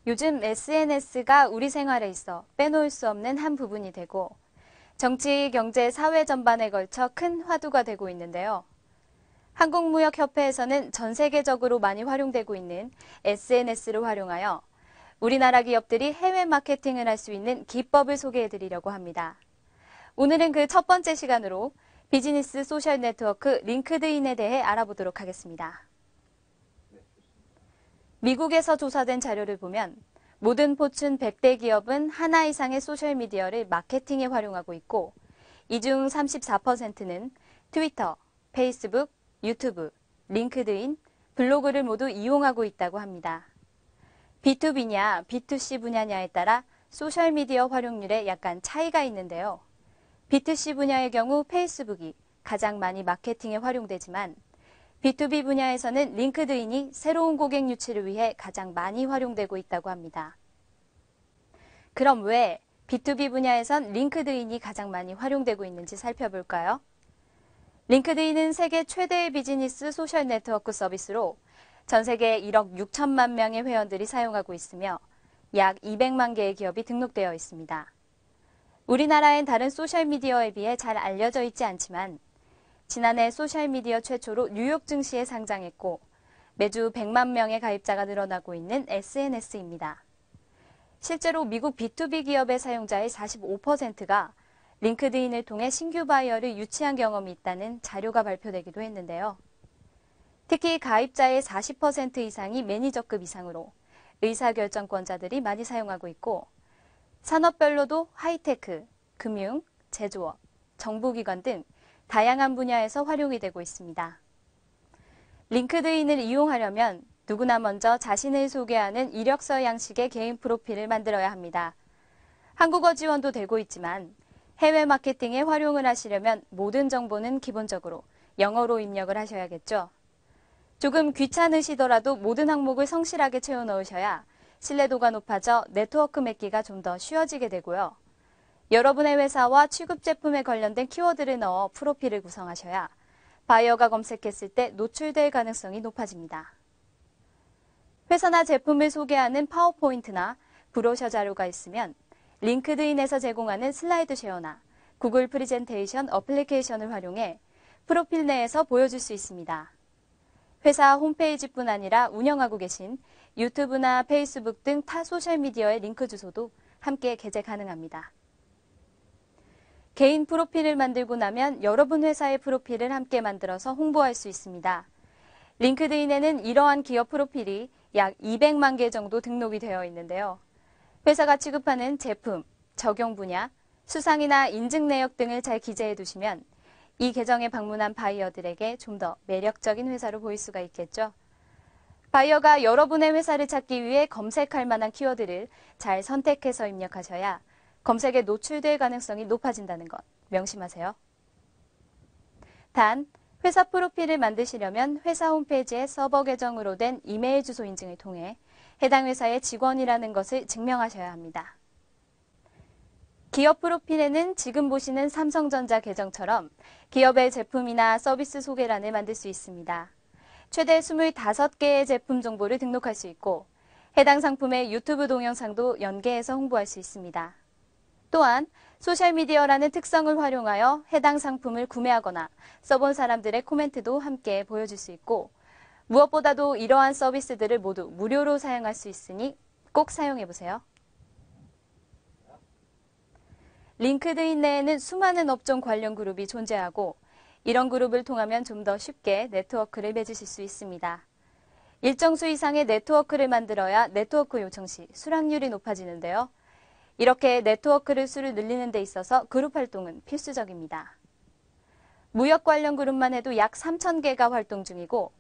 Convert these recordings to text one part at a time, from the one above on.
요즘 SNS가 우리 생활에 있어 빼놓을 수 없는 한 부분이 되고 정치, 경제, 사회 전반에 걸쳐 큰 화두가 되고 있는데요. 한국무역협회에서는 전 세계적으로 많이 활용되고 있는 SNS를 활용하여 우리나라 기업들이 해외 마케팅을 할 수 있는 기법을 소개해드리려고 합니다. 오늘은 그 첫 번째 시간으로 비즈니스 소셜 네트워크 링크드인에 대해 알아보도록 하겠습니다. 미국에서 조사된 자료를 보면 모든 포춘 100대 기업은 하나 이상의 소셜미디어를 마케팅에 활용하고 있고 이 중 34%는 트위터, 페이스북, 유튜브, 링크드인, 블로그를 모두 이용하고 있다고 합니다. B2B냐 B2C 분야냐에 따라 소셜미디어 활용률에 약간 차이가 있는데요. B2C 분야의 경우 페이스북이 가장 많이 마케팅에 활용되지만 B2B 분야에서는 링크드인이 새로운 고객 유치를 위해 가장 많이 활용되고 있다고 합니다. 그럼 왜 B2B 분야에선 링크드인이 가장 많이 활용되고 있는지 살펴볼까요? 링크드인은 세계 최대의 비즈니스 소셜 네트워크 서비스로 전 세계 1억 6천만 명의 회원들이 사용하고 있으며 약 200만 개의 기업이 등록되어 있습니다. 우리나라엔 다른 소셜미디어에 비해 잘 알려져 있지 않지만 지난해 소셜미디어 최초로 뉴욕 증시에 상장했고 매주 100만 명의 가입자가 늘어나고 있는 SNS입니다. 실제로 미국 B2B 기업의 사용자의 45%가 링크드인을 통해 신규 바이어를 유치한 경험이 있다는 자료가 발표되기도 했는데요. 특히 가입자의 40% 이상이 매니저급 이상으로 의사결정권자들이 많이 사용하고 있고 산업별로도 하이테크, 금융, 제조업, 정부기관 등 다양한 분야에서 활용이 되고 있습니다. 링크드인을 이용하려면 누구나 먼저 자신을 소개하는 이력서 양식의 개인 프로필을 만들어야 합니다. 한국어 지원도 되고 있지만 해외 마케팅에 활용을 하시려면 모든 정보는 기본적으로 영어로 입력을 하셔야겠죠. 조금 귀찮으시더라도 모든 항목을 성실하게 채워 넣으셔야 신뢰도가 높아져 네트워크 맺기가 좀 더 쉬워지게 되고요. 여러분의 회사와 취급 제품에 관련된 키워드를 넣어 프로필을 구성하셔야 바이어가 검색했을 때 노출될 가능성이 높아집니다. 회사나 제품을 소개하는 파워포인트나 브로셔 자료가 있으면 링크드인에서 제공하는 슬라이드 쉐어나 구글 프레젠테이션 어플리케이션을 활용해 프로필 내에서 보여줄 수 있습니다. 회사 홈페이지뿐 아니라 운영하고 계신 유튜브나 페이스북 등 타 소셜미디어의 링크 주소도 함께 게재 가능합니다. 개인 프로필을 만들고 나면 여러분 회사의 프로필을 함께 만들어서 홍보할 수 있습니다. 링크드인에는 이러한 기업 프로필이 약 200만 개 정도 등록이 되어 있는데요. 회사가 취급하는 제품, 적용 분야, 수상이나 인증 내역 등을 잘 기재해 두시면 이 계정에 방문한 바이어들에게 좀 더 매력적인 회사로 보일 수가 있겠죠. 바이어가 여러분의 회사를 찾기 위해 검색할 만한 키워드를 잘 선택해서 입력하셔야 검색에 노출될 가능성이 높아진다는 것 명심하세요. 단, 회사 프로필을 만드시려면 회사 홈페이지의 서버 계정으로 된 이메일 주소 인증을 통해 해당 회사의 직원이라는 것을 증명하셔야 합니다. 기업 프로필에는 지금 보시는 삼성전자 계정처럼 기업의 제품이나 서비스 소개란을 만들 수 있습니다. 최대 25개의 제품 정보를 등록할 수 있고 해당 상품의 유튜브 동영상도 연계해서 홍보할 수 있습니다. 또한 소셜미디어라는 특성을 활용하여 해당 상품을 구매하거나 써본 사람들의 코멘트도 함께 보여줄 수 있고 무엇보다도 이러한 서비스들을 모두 무료로 사용할 수 있으니 꼭 사용해보세요. 링크드인 내에는 수많은 업종 관련 그룹이 존재하고 이런 그룹을 통하면 좀 더 쉽게 네트워크를 맺으실 수 있습니다. 일정 수 이상의 네트워크를 만들어야 네트워크 요청 시 수락률이 높아지는데요. 이렇게 네트워크를 수를 늘리는 데 있어서 그룹 활동은 필수적입니다. 무역 관련 그룹만 해도 약 3,000개가 활동 중이고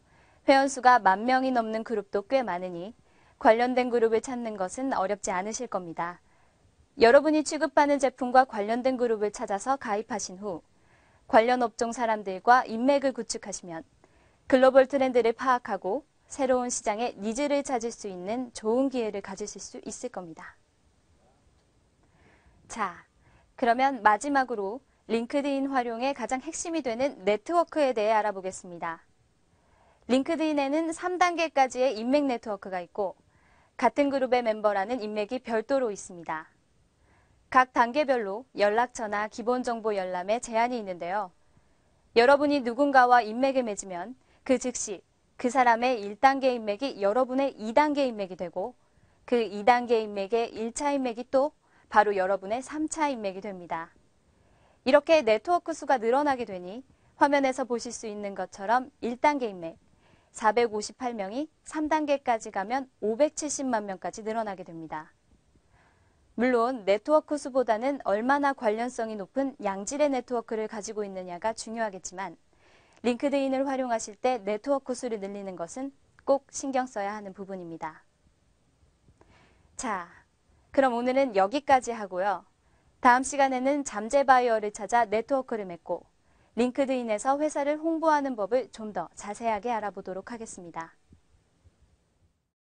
회원수가 10,000명이 넘는 그룹도 꽤 많으니 관련된 그룹을 찾는 것은 어렵지 않으실 겁니다. 여러분이 취급하는 제품과 관련된 그룹을 찾아서 가입하신 후 관련 업종 사람들과 인맥을 구축하시면 글로벌 트렌드를 파악하고 새로운 시장의 니즈를 찾을 수 있는 좋은 기회를 가지실 수 있을 겁니다. 자, 그러면 마지막으로 링크드인 활용의 가장 핵심이 되는 네트워크에 대해 알아보겠습니다. 링크드인에는 3단계까지의 인맥 네트워크가 있고 같은 그룹의 멤버라는 인맥이 별도로 있습니다. 각 단계별로 연락처나 기본정보 열람에 제한이 있는데요. 여러분이 누군가와 인맥을 맺으면 그 즉시 그 사람의 1단계 인맥이 여러분의 2단계 인맥이 되고 그 2단계 인맥의 1차 인맥이 또 바로 여러분의 3차 인맥이 됩니다. 이렇게 네트워크 수가 늘어나게 되니 화면에서 보실 수 있는 것처럼 1단계 인맥 458명이 3단계까지 가면 570만 명까지 늘어나게 됩니다. 물론 네트워크 수보다는 얼마나 관련성이 높은 양질의 네트워크를 가지고 있느냐가 중요하겠지만 링크드인을 활용하실 때 네트워크 수를 늘리는 것은 꼭 신경 써야 하는 부분입니다. 자, 그럼 오늘은 여기까지 하고요. 다음 시간에는 잠재 바이어를 찾아 네트워크를 맺고 링크드인에서 회사를 홍보하는 법을 좀 더 자세하게 알아보도록 하겠습니다.